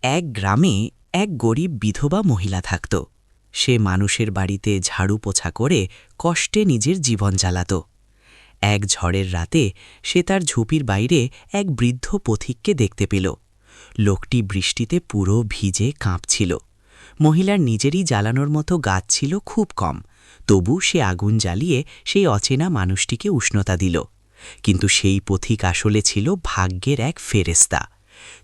এক গ্রামে এক গরিব বিধবা মহিলা থাকত। সে মানুষের বাড়িতে ঝাড়ু পোছা করে কষ্টে নিজের জীবন চালাত। এক ঝড়ের রাতে সে তার ঝুপির বাইরে এক বৃদ্ধ পথিককে দেখতে পেল। লোকটি বৃষ্টিতে পুরো ভিজে কাঁপছিল। মহিলার নিজেরই জ্বালানোর মতো গাছ ছিল খুব কম, তবু সে আগুন জ্বালিয়ে সেই অচেনা মানুষটিকে উষ্ণতা দিল। কিন্তু সেই পথিক আসলে ছিল ভাগ্যের এক ফেরেশতা।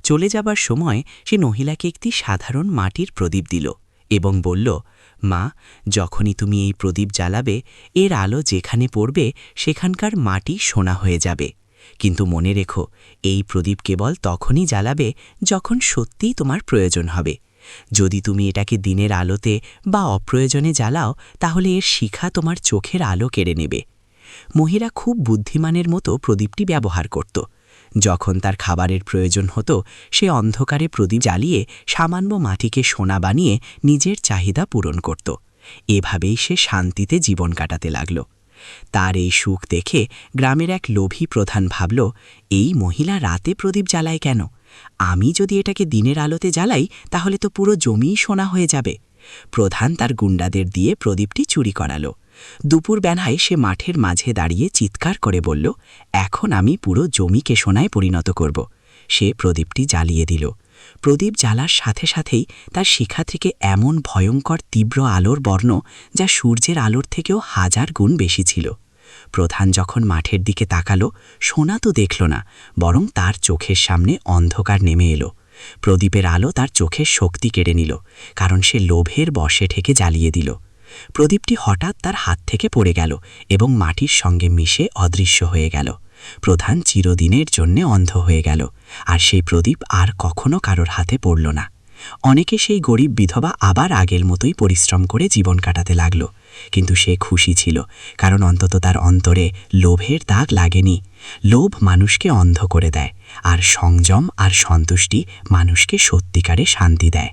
চলে যাবার সময় সে মহিলাকে একটি সাধারণ মাটির প্রদীপ দিল এবং বলল, মা, যখনই তুমি এই প্রদীপ জ্বালাবে, এর আলো যেখানে পড়বে সেখানকার মাটি সোনা হয়ে যাবে। কিন্তু মনে রেখো, এই প্রদীপ কেবল তখনই জ্বালাবে যখন সত্যিই তোমার প্রয়োজন হবে। যদি তুমি এটাকে দিনের আলোতে বা অপ্রয়োজনে জ্বালাও, তাহলে এর শিখা তোমার চোখের আলো কেড়ে নেবে। মহিলা খুব বুদ্ধিমানের মতো প্রদীপটি ব্যবহার করত। যখন তার খাবারের প্রয়োজন হতো, সে অন্ধকারে প্রদীপ জ্বালিয়ে সামান্য মাটিকে সোনা বানিয়ে নিজের চাহিদা পূরণ করত। এভাবেই সে শান্তিতে জীবন কাটাতে লাগল। তার এই সুখ দেখে গ্রামের এক লোভী প্রধান ভাবল, এই মহিলা রাতে প্রদীপ জ্বালায় কেন? আমি যদি এটাকে দিনের আলোতে জ্বালাই, তাহলে তো পুরো জমিই সোনা হয়ে যাবে। প্রধান তার গুন্ডাদের দিয়ে প্রদীপটি চুরি করালো। দুপুর বেলায় সে মাঠের মাঝে দাঁড়িয়ে চিৎকার করে বলল, এখন আমি পুরো জমিকে সোনায় পরিণত করব। সে প্রদীপটি জ্বালিয়ে দিল। প্রদীপ জ্বালার সাথে সাথেই তার শিখা থেকে এমন ভয়ঙ্কর তীব্র আলোর বর্ণ, যা সূর্যের আলোর থেকেও 1000 গুণ বেশি ছিল। প্রধান যখন মাঠের দিকে তাকালো, সোনা তো দেখল না, বরং তার চোখের সামনে অন্ধকার নেমে এলো। প্রদীপের আলো তার চোখের শক্তি কেড়ে নিল, কারণ সে লোভের বশে ঠেকে জ্বালিয়ে দিল। প্রদীপটি হঠাৎ তার হাত থেকে পড়ে গেল এবং মাটির সঙ্গে মিশে অদৃশ্য হয়ে গেল। প্রধান চিরদিনের জন্যে অন্ধ হয়ে গেল, আর সেই প্রদীপ আর কখনো কারোর হাতে পড়ল না। অনেকে সেই গরিব বিধবা আবার আগের মতোই পরিশ্রম করে জীবন কাটাতে লাগল, কিন্তু সে খুশি ছিল, কারণ অন্তত তার অন্তরে লোভের দাগ লাগেনি। লোভ মানুষকে অন্ধ করে দেয়, আর সংযম আর সন্তুষ্টি মানুষকে সত্যিকারে শান্তি দেয়।